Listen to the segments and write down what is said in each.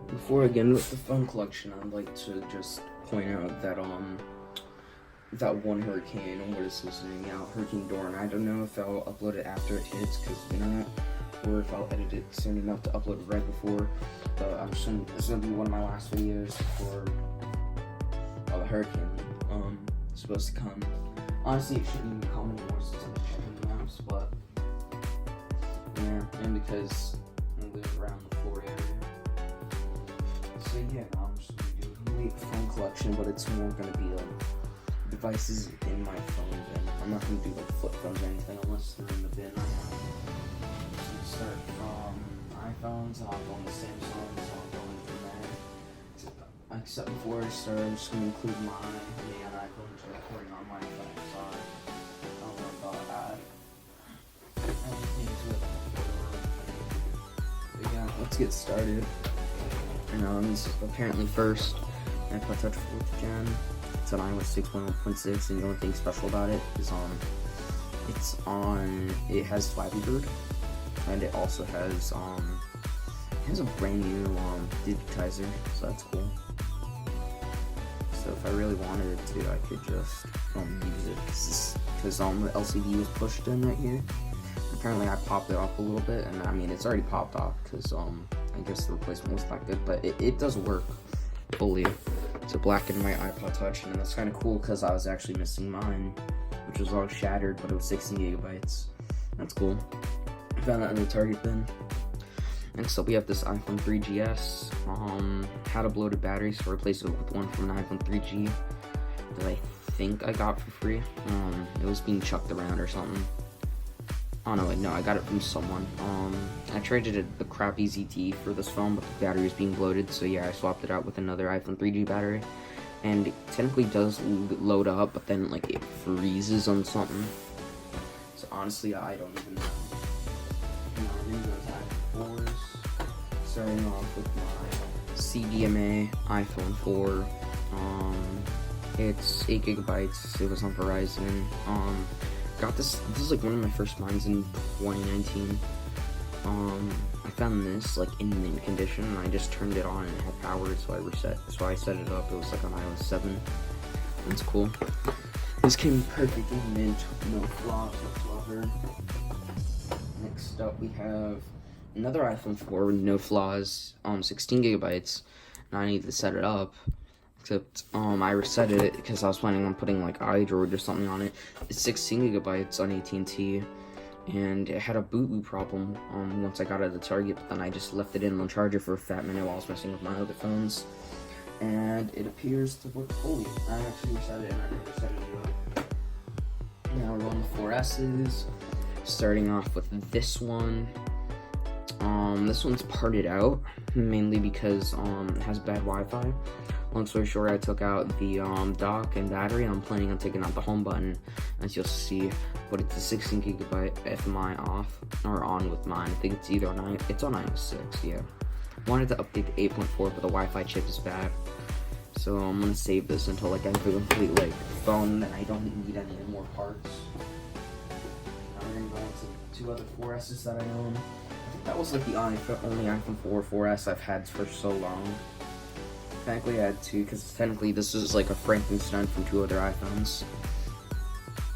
Before I get into the phone collection, I'd like to just point out that that one hurricane, what is his name out, Hurricane Dorian. I don't know if I'll upload it after it hits because of the internet, or if I'll edit it soon enough to upload it right before. But this is gonna be one of my last videos before the hurricane is supposed to come. Honestly, it shouldn't even come anymore since I'm checking the maps, but yeah, and because I live around the Florida area. So yeah, I'm just gonna do a complete phone collection, but it's more gonna be devices in my phone bin. I'm not gonna do like flip phones or anything unless they're in the bin I have. So I'm gonna start from iPhones, and I'll go into Samsung, so I'll go in from there. Except before I start, I'm just gonna include my iPhone, which I'm recording on my phone, so I don't know about anything to it. But yeah, let's get started. And this is apparently first iPod Touch 4th Gen. It's on iOS 6.1.6, and the only thing special about it is it has Flappy Bird, and it also has a brand new digitizer, so that's cool. So if I really wanted to, I could just use it because the LCD was pushed in right here. Apparently I popped it off a little bit, and I mean it's already popped off because I guess the replacement was not good, but it does work fully. It's a black and white iPod Touch, and that's kind of cool because I was actually missing mine, which was all shattered, but it was 16 gigabytes. That's cool. I found that in the Target bin. Next up, we have this iPhone 3GS. Had a bloated battery, so I replaced it with one from an iPhone 3G that I think I got for free. It was being chucked around or something. Oh no, wait, no, I got it from someone. I traded the crappy ZTE for this phone, but the battery was being bloated, so yeah, I swapped it out with another iPhone 3G battery. And it technically does load up, but then like it freezes on something. So honestly, I don't even know. Those iPhone 4s. Starting off with my CDMA iPhone 4. It's 8 gigabytes. It was on Verizon. Got this is like one of my first mines in 2019. I found this like in mint condition, and I just turned it on and it had power, so I set it up. It was like on iOS 7. That's cool. This came perfect in mint, no flaws whatsoever. Next up we have another iPhone 4 with no flaws, 16 gigabytes. Now I need to set it up. Except I reset it because I was planning on putting like iDroid or something on it. It's 16 gigabytes on AT&T, and it had a boot loop problem once I got it at the Target, but then I just left it in the charger for a fat minute while I was messing with my other phones, and it appears to work fully. I actually reset it, and I never set it up. Now we're on the 4S's, starting off with this one. This one's parted out, mainly because it has bad Wi-Fi. Long story short, I took out the dock and battery, and I'm planning on taking out the home button, as you'll see. But it's a 16 gigabyte FMI off, or on with mine. I think it's either on iOS 6, yeah. Wanted to update the 8.4, but the Wi-Fi chip is bad. So I'm gonna save this until like I have a complete like phone that I don't need any more parts. Now we're gonna go into two other 4S's that I own. I think that was like the only iPhone 4 4S I've had for so long. Technically I had two, because technically this is like a Frankenstein from two other iPhones.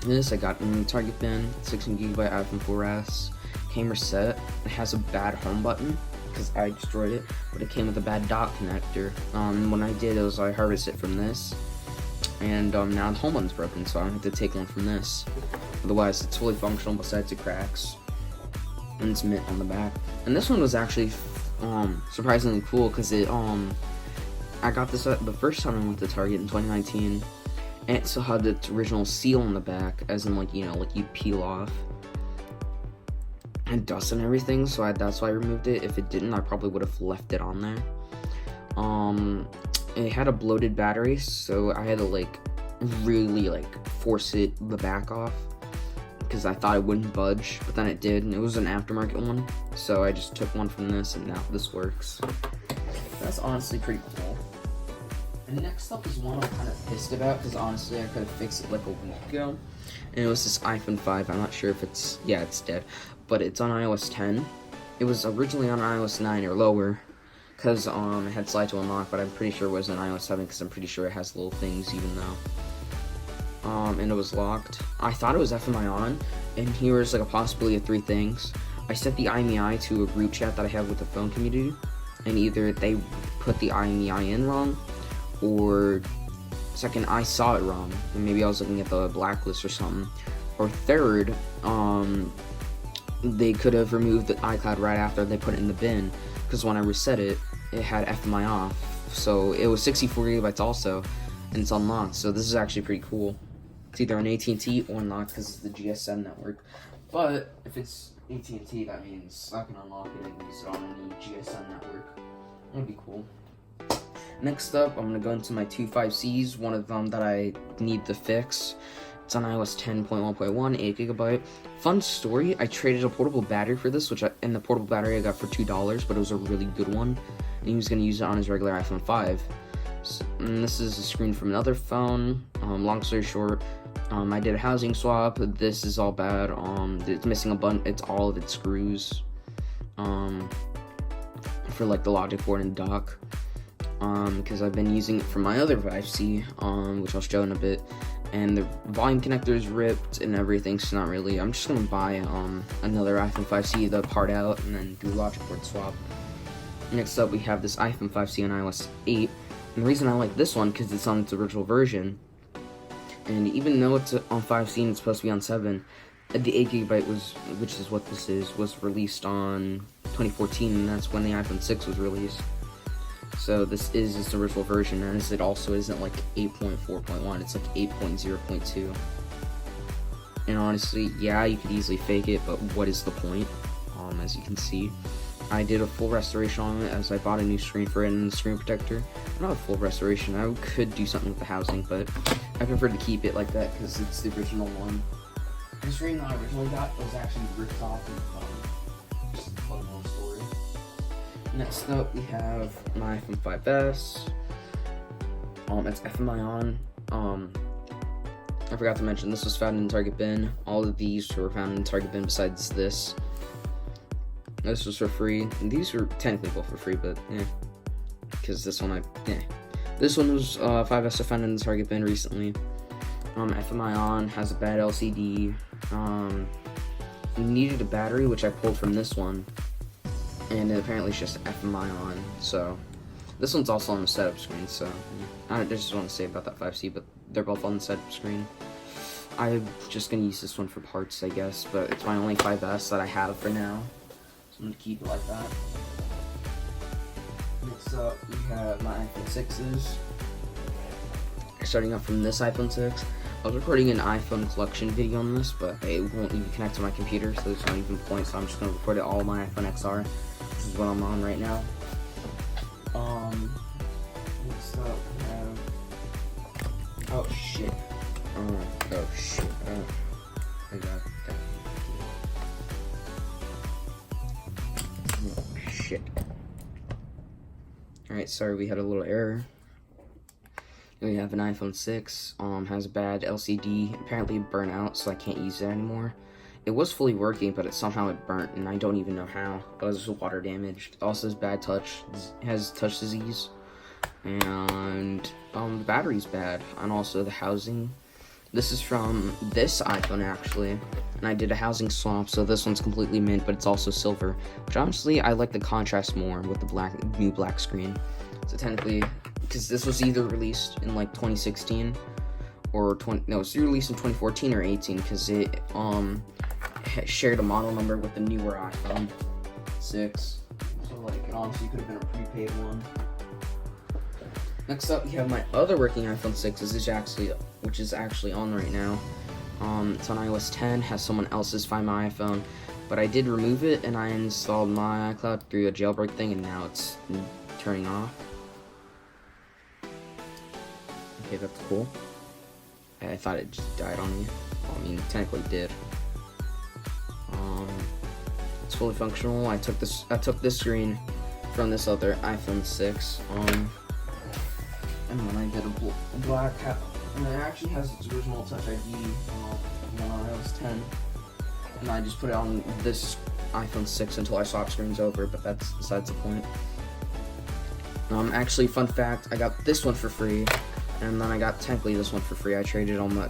This I got in the Target bin, 16 gigabyte iPhone 4S. Came reset. It has a bad home button because I destroyed it, but it came with a bad dock connector. When I did, I harvested it from this, and now the home button's broken, so I have to take one from this. Otherwise, it's fully functional besides the cracks, and it's mint on the back. And this one was actually surprisingly cool because I got this the first time I went to Target in 2019, and it still had its original seal on the back, as in like, you know, like you peel off, and dust and everything, so that's why I removed it. If it didn't, I probably would have left it on there. It had a bloated battery, so I had to like really like force the back off, because I thought it wouldn't budge, but then it did, and it was an aftermarket one, so I just took one from this, and now this works. That's honestly pretty cool. And next up is one I'm kind of pissed about, because honestly I could have fixed it like a week ago. And it was this iPhone 5. I'm not sure if it's dead, but it's on iOS 10. It was originally on iOS 9 or lower, because it had slide to unlock, but I'm pretty sure it was in iOS 7 because I'm pretty sure it has little things even though. And it was locked. I thought it was FMI on, and here's like a possibility of 3 things. I set the IMEI to a group chat that I have with the phone community, and either they put the IMEI in wrong, or second, I saw it wrong, and maybe I was looking at the blacklist or something. Or third, they could have removed the iCloud right after they put it in the bin, because when I reset it, it had FMI off. So it was 64 gigabytes also, and it's unlocked. So this is actually pretty cool. It's either on AT&T or unlocked because it's the GSM network. But if it's AT&T, that means I can unlock it and use it on any GSM network. That'd be cool. Next up, I'm going to go into my 2.5Cs, one of them that I need to fix. It's on iOS 10.1.1, 8 gigabyte. Fun story, I traded a portable battery for this, and the portable battery I got for $2, but it was a really good one. And he was going to use it on his regular iPhone 5. So, and this is a screen from another phone. Long story short, I did a housing swap. This is all bad. It's missing it's all of its screws. For like the logic board and dock. Because I've been using it for my other 5C, which I'll show in a bit, and the volume connector is ripped and everything, so not really. I'm just gonna buy another iPhone 5C, the part out, and then do a logic board swap. Next up, we have this iPhone 5C on iOS 8, and the reason I like this one, because it's on its original version, and even though it's on 5C and it's supposed to be on 7, the 8 gigabyte which is what this is, was released on 2014, and that's when the iPhone 6 was released. So this is its original version, and it also isn't like 8.4.1, it's like 8.0.2. And honestly, yeah, you could easily fake it, but what is the point? As you can see, I did a full restoration on it as I bought a new screen for it and the screen protector. Not a full restoration, I could do something with the housing, but I prefer to keep it like that because it's the original one. The screen that I originally got was actually ripped off and just a fun little story. Next up, we have my iPhone 5S. It's FMI on. I forgot to mention this was found in Target bin. All of these were found in Target bin besides this. This was for free. And these were technically both for free, but yeah, because this one This one was 5S found in the Target bin recently. FMI on, has a bad LCD. Needed a battery, which I pulled from this one. And apparently it's just FMI on, so this one's also on the setup screen, so I just want to say about that 5C, but they're both on the setup screen. I'm just going to use this one for parts, I guess, but it's my only 5S that I have for now, so I'm going to keep it like that. Next up, we have my iPhone 6s. Starting off from this iPhone 6, I was recording an iPhone collection video on this, but it won't even connect to my computer, so there's not even a point, so I'm just going to record it all on my iPhone XR. This is what I'm on right now. Next up we have, oh shit, I got that. Oh shit. Alright, sorry, we had a little error. We have an iPhone 6, has a bad LCD, apparently it burnt out, so I can't use it anymore. It was fully working, but somehow it burnt, and I don't even know how. It was water damaged. It also has bad has touch disease, and the battery's bad, and also the housing. This is from this iPhone actually, and I did a housing swap, so this one's completely mint, but it's also silver, which honestly I like the contrast more with the new black screen. So technically, because this was either released in like 2016 or it was released in 2014 or 18, because it shared a model number with the newer iPhone 6. So like it honestly could have been a prepaid one. Next up, we have my other working iPhone 6, which is actually on right now. It's on iOS 10, has someone else's Find My iPhone, but I did remove it and I installed my iCloud through a jailbreak thing, and now it's turning off. Okay, that's cool. I thought it just died on me. Well, I mean, it technically did. It's fully functional. I took this screen from this other iPhone 6. And when I did a black hat, and it actually has its original Touch ID on iOS 10. And I just put it on this iPhone 6 until I swap screens over, but that's besides the point. Actually, fun fact, I got this one for free, and then I got technically this one for free. I traded on my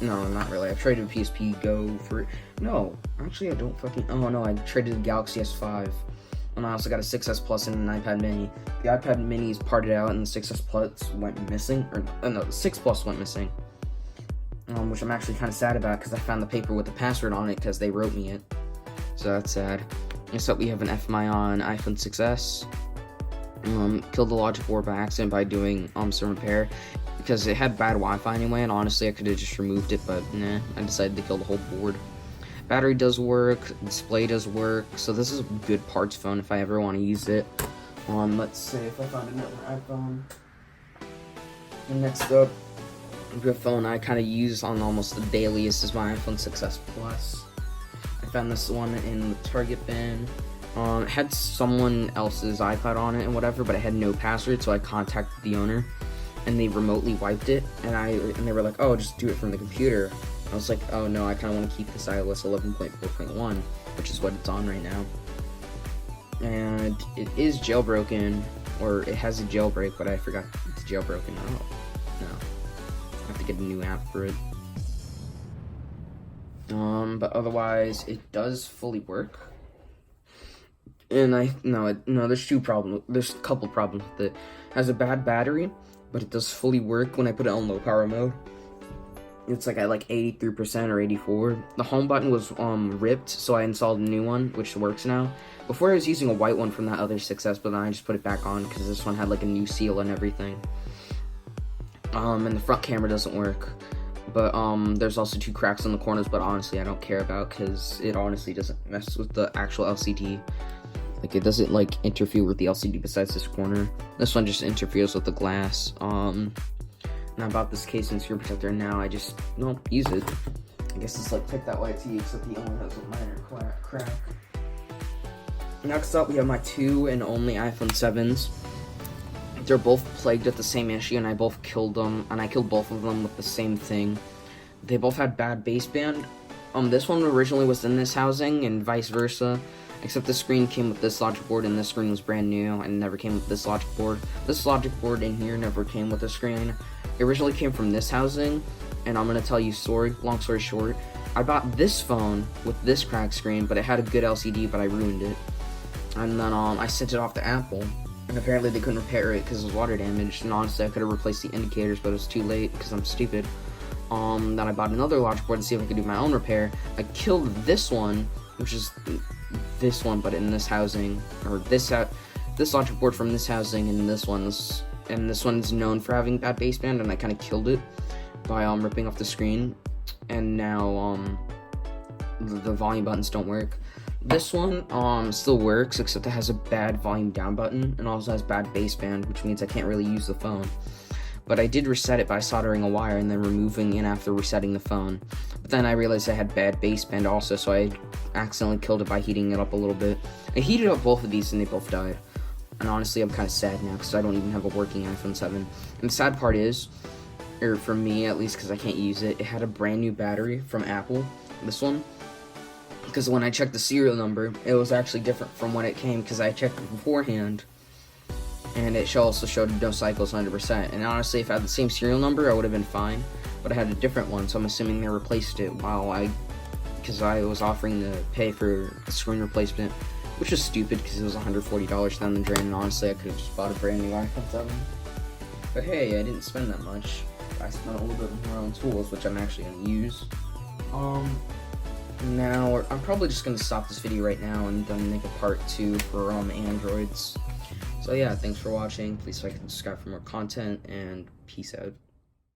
no, not really. I traded a PSP Go for, no, actually I don't fucking, oh no, I traded the Galaxy S5, and I also got a 6S Plus and an iPad Mini. The iPad Mini is parted out, and the 6S Plus went missing, or no, the 6 Plus went missing, which I'm actually kind of sad about, because I found the paper with the password on it, because they wrote me it, so that's sad. Next up, we have an FMI on iPhone 6S. Killed the logic board by accident by doing some repair, because it had bad Wi-Fi anyway, and honestly I could have just removed it, but nah, I decided to kill the whole board. Battery does work, display does work, so this is a good parts phone if I ever want to use it. Let's see if I found another iPhone. And next up, the phone I kind of use on almost the dailiest is my iPhone 6S Plus. I found this one in the Target bin. It had someone else's iPad on it and whatever, but it had no password, so I contacted the owner, and they remotely wiped it, and they were like, oh, just do it from the computer. I was like, oh no, I kind of want to keep this iOS 11.4.1, which is what it's on right now. And it is jailbroken, or it has a jailbreak, but I forgot it's jailbroken. Oh, no. I have to get a new app for it. But otherwise, it does fully work. And there's two problems. There's a couple problems with it. It has a bad battery, but it does fully work when I put it on low power mode. It's like at like 83% or 84. The home button was ripped, so I installed a new one, which works now. Before I was using a white one from that other 6S, but then I just put it back on because this one had like a new seal and everything. And the front camera doesn't work. But there's also 2 cracks in the corners, but honestly I don't care about, because it honestly doesn't mess with the actual LCD. Like, it doesn't like interfere with the LCD besides this corner. This one just interferes with the glass. And I bought this case and screen protector, and now I just don't use it. I guess it's like Take That YT, except he only has a minor crack. Next up, we have my 2 and only iPhone 7s. They're both plagued with the same issue, and I both killed them, and I killed both of them with the same thing. They both had bad baseband. This one originally was in this housing, and vice versa. Except the screen came with this logic board, and this screen was brand new, and never came with this logic board. This logic board in here never came with a screen. It originally came from this housing, and I'm gonna tell you long story short. I bought this phone with this cracked screen, but it had a good LCD, but I ruined it. And then I sent it off to Apple, and apparently they couldn't repair it because it was water damaged, and honestly I could have replaced the indicators, but it was too late because I'm stupid. Then I bought another logic board to see if I could do my own repair. I killed this one, which is this one, but in this housing, or this logic board from this housing, and this one's known for having bad baseband, and I kind of killed it by ripping off the screen, and now the volume buttons don't work. This one still works, except it has a bad volume down button, and also has bad baseband, which means I can't really use the phone. But I did reset it by soldering a wire and then removing it after resetting the phone. But then I realized I had bad baseband also, so I accidentally killed it by heating it up a little bit. I heated up both of these and they both died. And honestly, I'm kind of sad now because I don't even have a working iPhone 7. And the sad part is, or for me at least, because I can't use it, it had a brand new battery from Apple, this one. Because when I checked the serial number, it was actually different from when it came, because I checked it beforehand. And it also showed no cycles 100%. And honestly, if I had the same serial number, I would have been fine. But I had a different one, so I'm assuming they replaced it because I was offering to pay for a screen replacement, which was stupid because it was $140 down the drain. And honestly, I could have just bought a brand new iPhone 7. But hey, I didn't spend that much. I spent a little bit more on tools, which I'm actually going to use. Now, I'm probably just going to stop this video right now and then make a part 2 for Androids. So yeah, thanks for watching. Please like and subscribe for more content, and peace out.